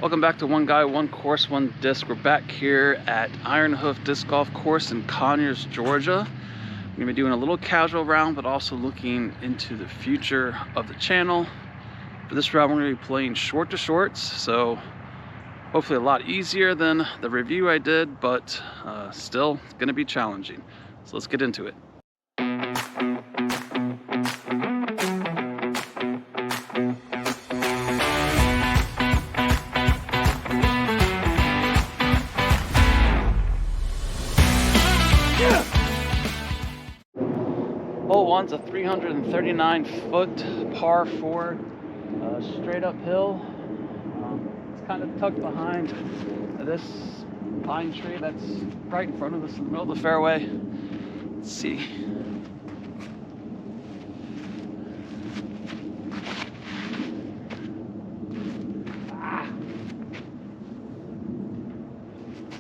Welcome back to One Guy, One Course, One Disc. We're back here at Iron Hoof Disc Golf Course in Conyers, Georgia. I'm going to be doing a little casual round, but also looking into the future of the channel. For this round, we're going to be playing short to shorts, so hopefully a lot easier than the review I did, but still going to be challenging. So let's get into it. Hole one's a 339-foot par 4 straight uphill. It's kind of tucked behind this pine tree that's right in front of us in the middle of the fairway. Let's see.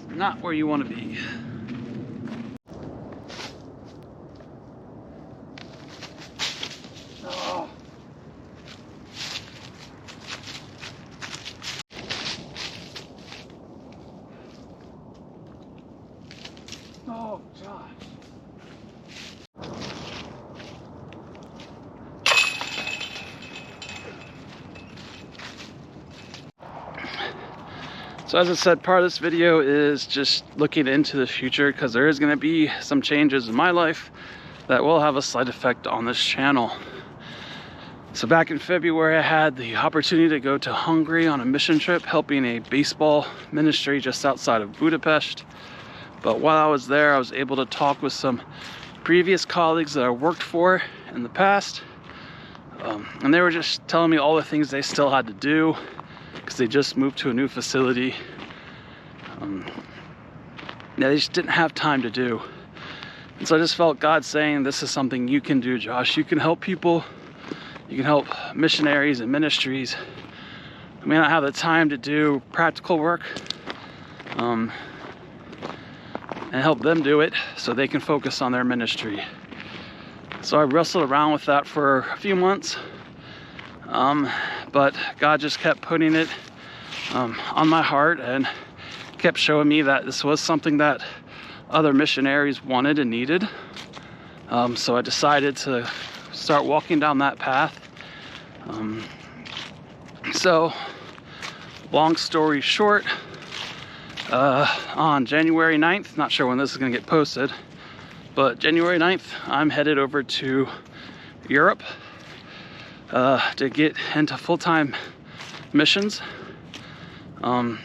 It's not where you want to be. Oh, gosh. So as I said, part of this video is just looking into the future because there is going to be some changes in my life that will have a slight effect on this channel. So back in February, I had the opportunity to go to Hungary on a mission trip, helping a baseball ministry just outside of Budapest. But while I was there, I was able to talk with some previous colleagues that I worked for in the past. And they were just telling me all the things they still had to do because they just moved to a new facility. They just didn't have time to do. And so I just felt God saying, this is something you can do, Josh. You can help people. You can help missionaries and ministries who may not have the time to do practical work. And help them do it so they can focus on their ministry. So I wrestled around with that for a few months, but God just kept putting it on my heart and kept showing me that this was something that other missionaries wanted and needed. So I decided to start walking down that path. So long story short, on January 9th, not sure when this is going to get posted, but January 9th, I'm headed over to Europe to get into full-time missions. And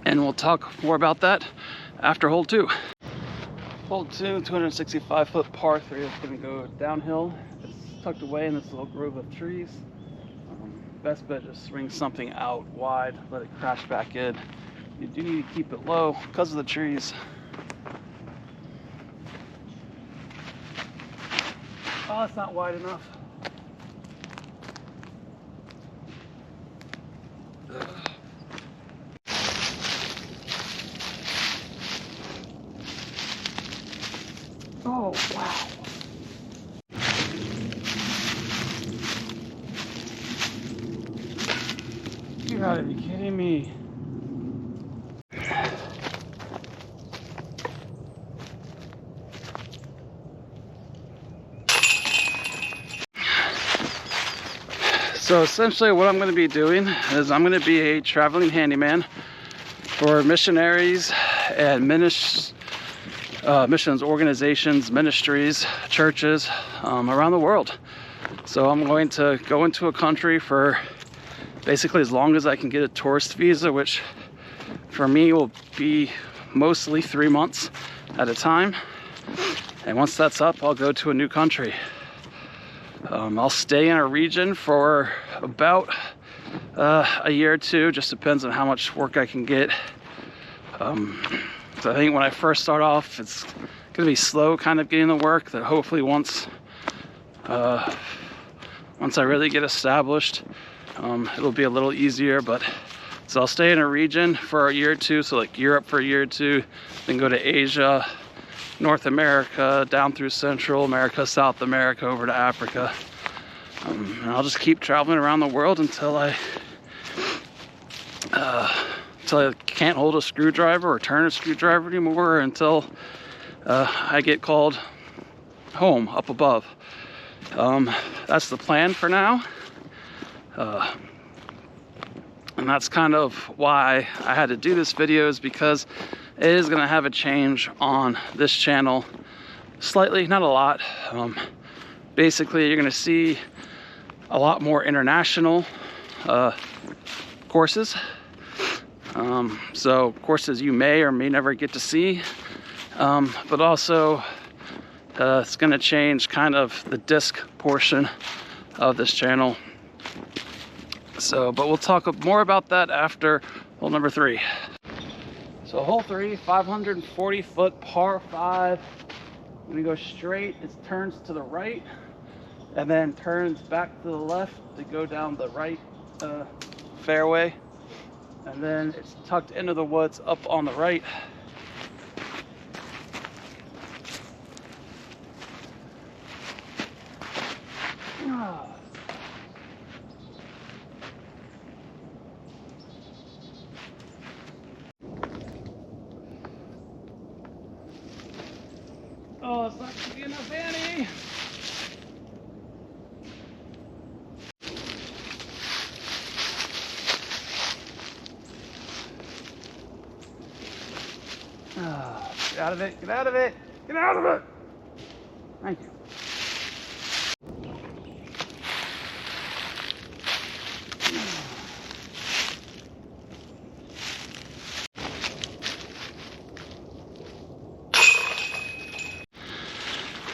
we'll talk more about that after hole 2. Hole 2, 265-foot par 3 is going to go downhill. It's tucked away in this little grove of trees. Best bet just swing something out wide, let it crash back in. You do need to keep it low because of the trees. Oh, it's not wide enough. Oh, wow. You gotta be kidding me. So essentially what I'm going to be doing is I'm going to be a traveling handyman for missionaries and missions organizations, ministries, churches around the world. So I'm going to go into a country for basically as long as I can get a tourist visa, which for me will be mostly 3 months at a time. And once that's up, I'll go to a new country. I'll stay in a region for about a year or two, just depends on how much work I can get. So I think when I first start off, it's going to be slow kind of getting the work, that hopefully once I really get established, it'll be a little easier. But so I'll stay in a region for a year or two, so like Europe for a year or two, then go to Asia, North America, down through Central America, South America, over to Africa. And I'll just keep traveling around the world until I until I can't hold a screwdriver or turn a screwdriver anymore, until I get called home up above. That's the plan for now. And that's kind of why I had to do this video, is because it is going to have a change on this channel slightly, not a lot. Basically, you're going to see a lot more international courses. So courses you may or may never get to see, but also it's going to change kind of the disc portion of this channel. So, but we'll talk more about that after hole number 3. So hole 3, 540 foot par 5. When you go straight, it turns to the right and then turns back to the left to go down the right fairway. And then it's tucked into the woods up on the right. Oh, it's not gonna be enough, Annie. Get out of it, get out of it, get out of it. Thank you.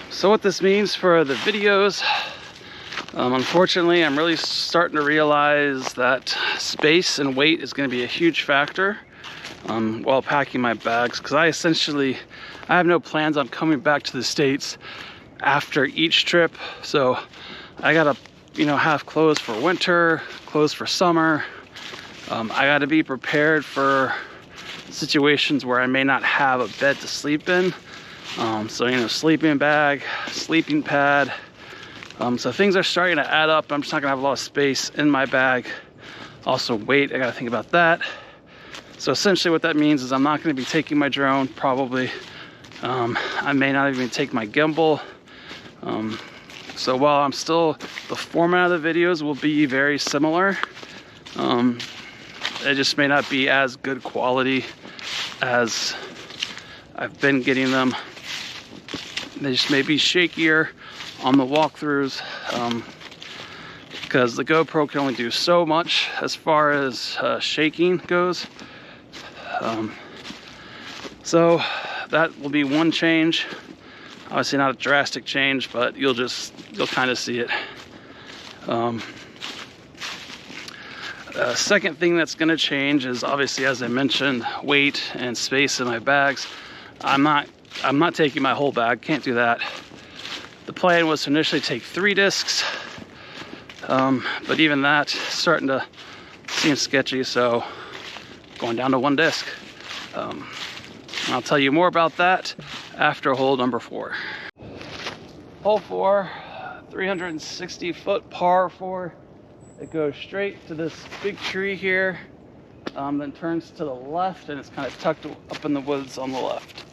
So what this means for the videos, unfortunately, I'm really starting to realize that space and weight is going to be a huge factor while packing my bags, because I have no plans on coming back to the States after each trip. So I gotta, have clothes for winter, clothes for summer. I gotta be prepared for situations where I may not have a bed to sleep in. So, sleeping bag, sleeping pad. So things are starting to add up. I'm just not gonna have a lot of space in my bag. Also weight, I gotta think about that. So essentially what that means is I'm not gonna be taking my drone, probably. I may not even take my gimbal. So while the format of the videos will be very similar, it just may not be as good quality as I've been getting them. They just may be shakier on the walkthroughs, because the GoPro can only do so much as far as shaking goes. So that will be one change. Obviously not a drastic change, but you'll kind of see it. Second thing that's going to change is, obviously, as I mentioned, weight and space in my bags. I'm not taking my whole bag, can't do that. The plan was to initially take 3 discs, but even that starting to seem sketchy, so going down to 1 disc. I'll tell you more about that after hole number 4. Hole 4, 360 foot par 4. It goes straight to this big tree here, then turns to the left, and it's kind of tucked up in the woods on the left.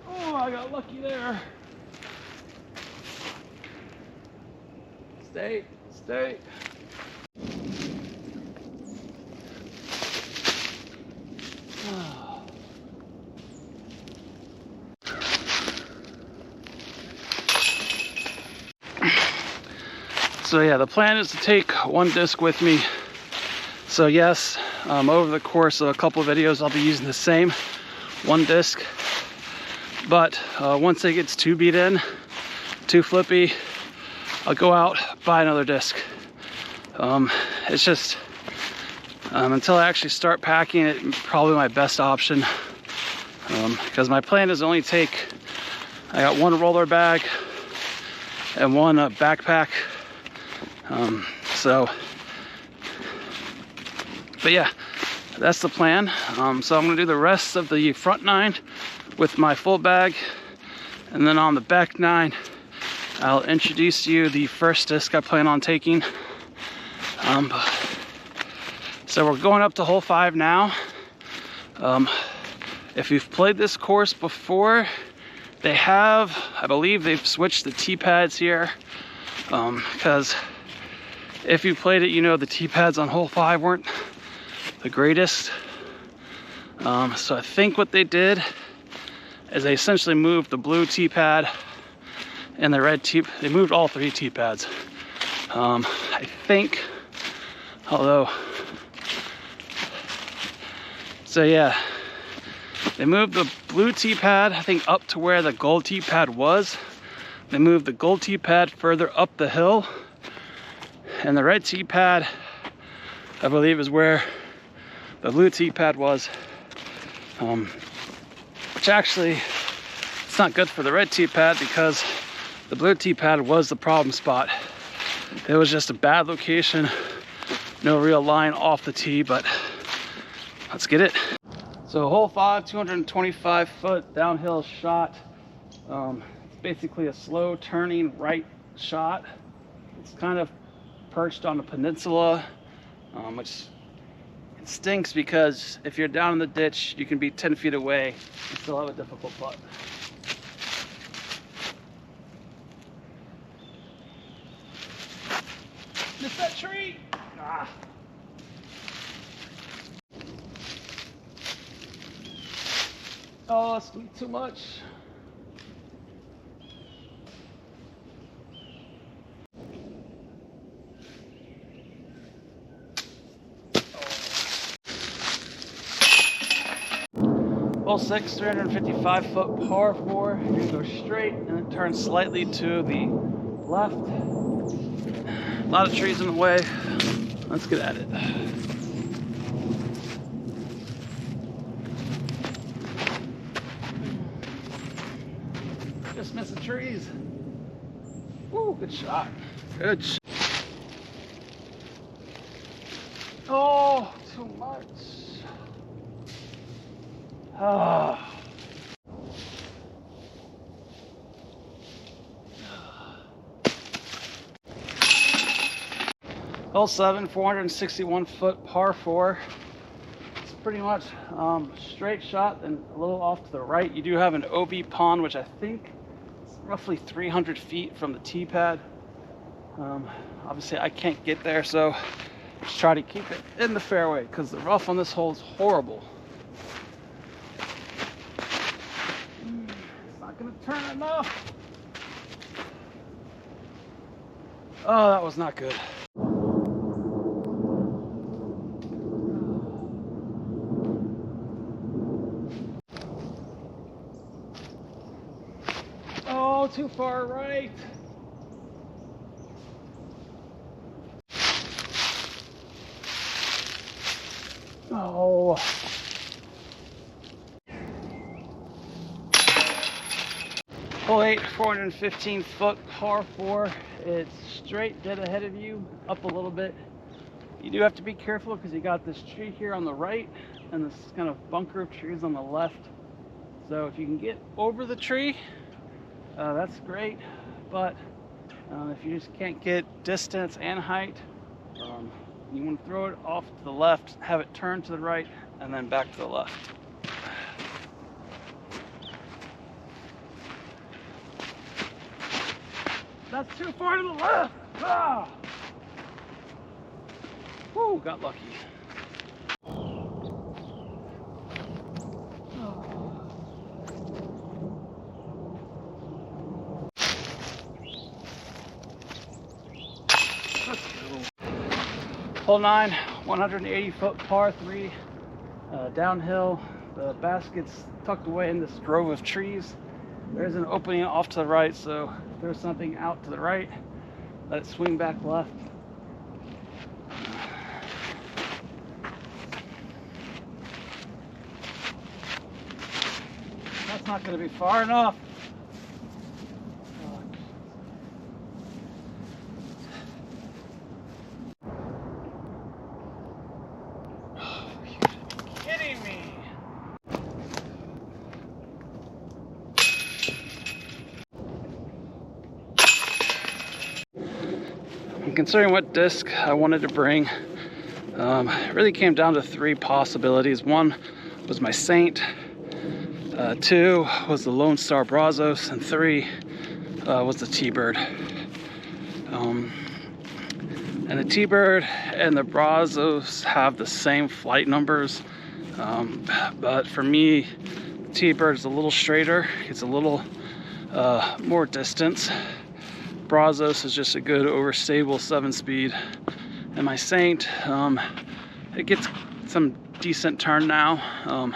Oh, I got lucky there. Stay, stay. So yeah, the plan is to take 1 disc with me. So yes, over the course of a couple of videos, I'll be using the same 1 disc. But once it gets too beat in, too flippy, I'll go out, buy another disc. It's just, until I actually start packing it, probably my best option. Because my plan is only I got 1 roller bag and 1 backpack. But yeah, that's the plan. So I'm gonna do the rest of the front 9 with my full bag, and then on the back 9, I'll introduce you the first disc I plan on taking. So we're going up to hole 5 now. If you've played this course before, I believe they've switched the tee pads here. Because if you played it, you know the tee pads on hole 5 weren't the greatest. So I think what they did is they essentially moved the blue tee pad and the red tee. They moved all 3 tee pads. I think, although, so yeah, they moved the blue tee pad, I think, up to where the gold tee pad was. They moved the gold tee pad further up the hill, and the red tee pad, I believe, is where the blue tee pad was. Which actually, it's not good for the red tee pad because the blue tee pad was the problem spot. It was just a bad location, no real line off the tee, but let's get it. So hole 5, 225 foot downhill shot. It's basically a slow turning right shot. It's kind of perched on a peninsula, which it stinks because if you're down in the ditch, you can be 10 feet away and still have a difficult putt. Missed that tree! Ah. Oh, sweet too much. Hole 6, 355 foot par 4. You're gonna go straight and then turn slightly to the left. A lot of trees in the way. Let's get at it. Just missed the trees. Woo, good shot. Good shot. Oh, too much. Ah. Hole 7, 461 foot par 4. It's pretty much straight shot and a little off to the right. You do have an OB pond, which I think is roughly 300 feet from the tee pad. Obviously I can't get there, so just try to keep it in the fairway because the rough on this hole is horrible. It's not gonna turn enough. Oh, that was not good. Oh, too far right. Oh. Hole 8, 415 foot par 4. It's straight dead ahead of you, up a little bit. You do have to be careful because you got this tree here on the right and this kind of bunker of trees on the left. So if you can get over the tree, that's great. But if you just can't get distance and height, you want to throw it off to the left, have it turn to the right, and then back to the left. That's too far to the left! Ah! Woo, got lucky. Let's go. Hole 9, 180 foot par 3, downhill. The basket's tucked away in this grove of trees. There's an opening off to the right, so if there's something out to the right, let it swing back left. That's not going to be far enough. And considering what disc I wanted to bring, it really came down to 3 possibilities. 1 was my Saint, 2 was the Lone Star Brazos, and 3 was the T-Bird. And the T-Bird and the Brazos have the same flight numbers, but for me, the T-Bird is a little straighter. It's a little more distance. Brazos is just a good overstable 7-speed, and my Saint, it gets some decent turn now.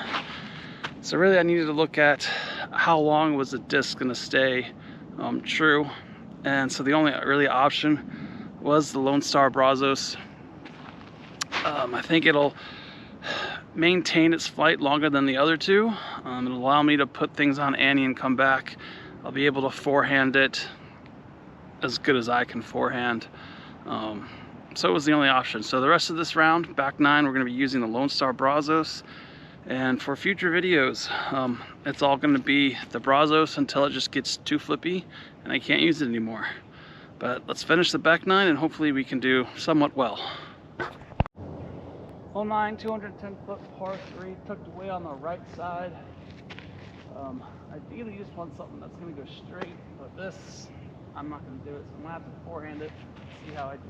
So really, I needed to look at how long was the disc going to stay true, and so the only really option was the Lone Star Brazos. I think it'll maintain its flight longer than the other 2. It'll allow me to put things on Annie and come back. I'll be able to forehand it as good as I can forehand. So it was the only option. So the rest of this round, back 9, we're going to be using the Lone Star Brazos. And for future videos, it's all going to be the Brazos until it just gets too flippy and I can't use it anymore. But let's finish the back 9 and hopefully we can do somewhat well. Hole 9, 210-foot par 3, tucked away on the right side. Ideally, you just want something that's going to go straight, but this, I'm not going to do it, so I'm going to have to forehand it, see how I do.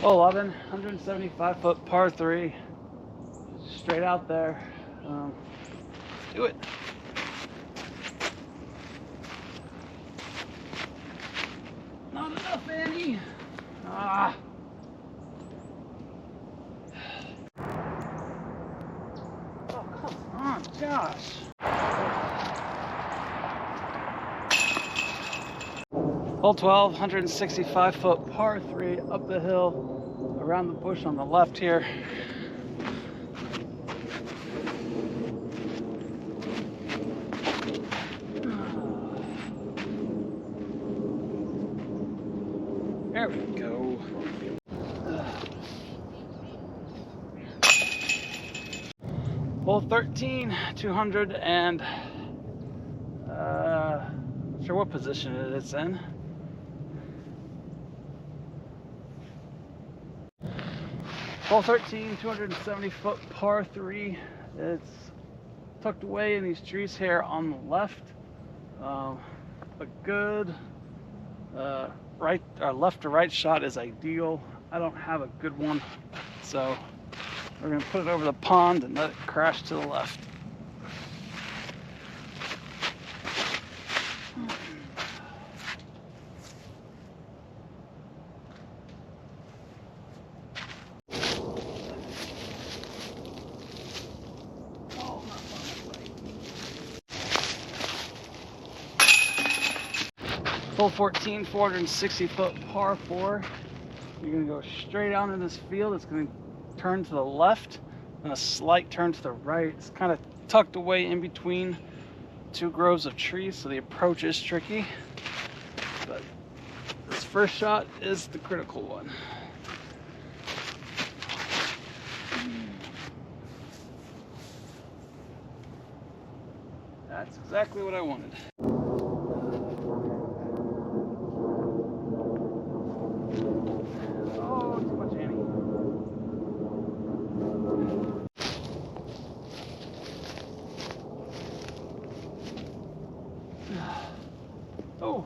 Hole 11, 175-foot par 3, straight out there. Let's do it. Not enough, Annie. Ah. Oh, come on, Josh. Hole 12, 165-foot par 3, up the hill, around the bush on the left here. There we go. Hole 13, 200 and, not sure what position it's in. Hole 13, 270-foot par 3. It's tucked away in these trees here on the left. A good left to right shot is ideal. I don't have a good one, so we're gonna put it over the pond and let it crash to the left. Hole 14, 460-foot par 4. You're going to go straight out in this field. It's going to turn to the left and a slight turn to the right. It's kind of tucked away in between 2 groves of trees, so the approach is tricky. But this first shot is the critical one. That's exactly what I wanted. Oh.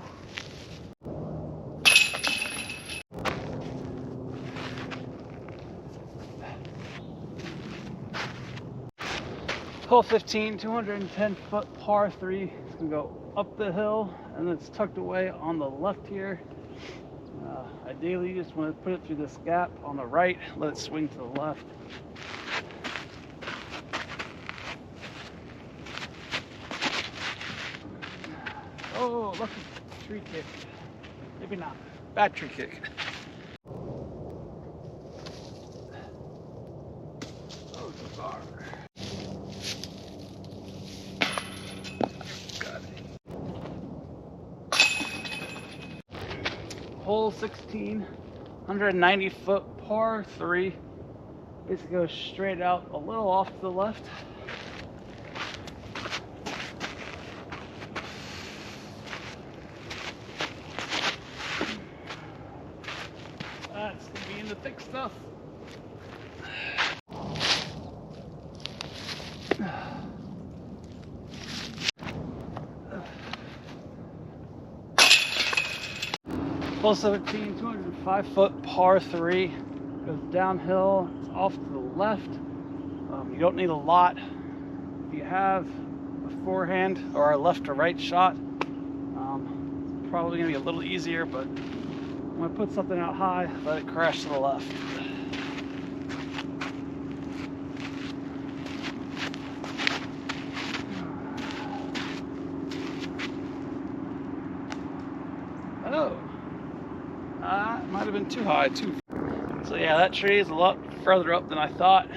Hole 15, 210-foot par 3. It's gonna go up the hill and it's tucked away on the left here. Ideally, you just want to put it through this gap on the right, let it swing to the left. Oh, lucky tree kick. Maybe not. Bad tree kick. Oh, it's a bar. Got it. hole 16, 190 foot par 3. Basically goes straight out a little off to the left. That's gonna be in the thick stuff. Hole 17, 205 foot par 3. Goes downhill, it's off to the left. You don't need a lot. If you have a forehand or a left to right shot, it's probably gonna be a little easier, but I'm gonna put something out high, let it crash to the left. Oh, it might have been too high too. So yeah, that tree is a lot further up than I thought,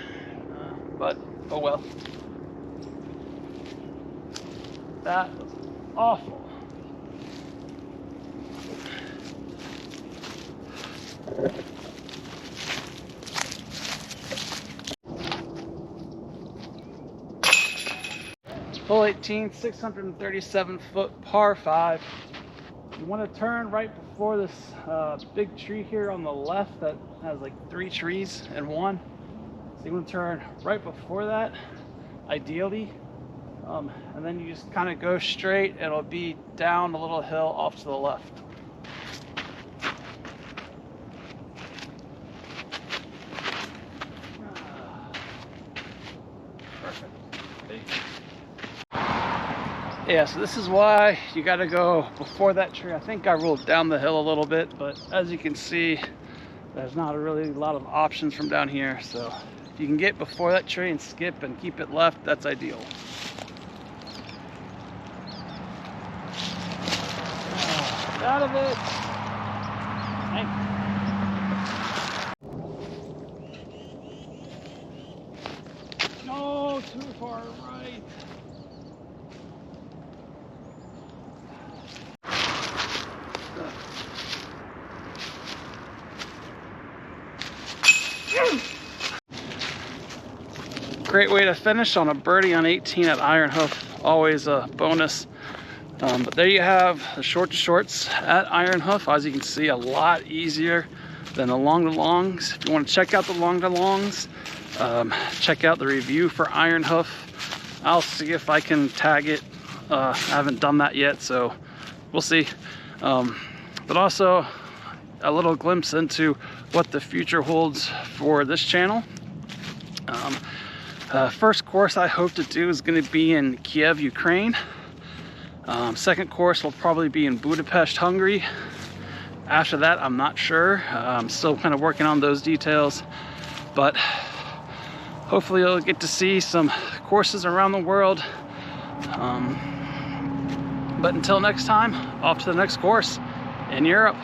but oh well. That was awful. Hole 18, 637 foot par 5. You want to turn right before this big tree here on the left that has like 3 trees in one. So you want to turn right before that, ideally. And then you just kind of go straight. It'll be down a little hill off to the left. Perfect. Yeah, so this is why you got to go before that tree. I think I rolled down the hill a little bit, but as you can see, there's not really a lot of options from down here. So if you can get before that tree and skip and keep it left, that's ideal. Out of it. No, too far right. Great way to finish on a birdie on 18 at Iron Hoof. Always a bonus. But there you have the short to shorts at Iron Hoof. As you can see, a lot easier than the long to longs. If you want to check out the long to longs, check out the review for Iron Hoof. I'll see if I can tag it. I haven't done that yet, so we'll see. But also a little glimpse into what the future holds for this channel. First course I hope to do is going to be in Kiev, Ukraine. Second course will probably be in Budapest, Hungary. After that, I'm not sure. I'm still kind of working on those details, but hopefully you'll get to see some courses around the world. But until next time, off to the next course in Europe.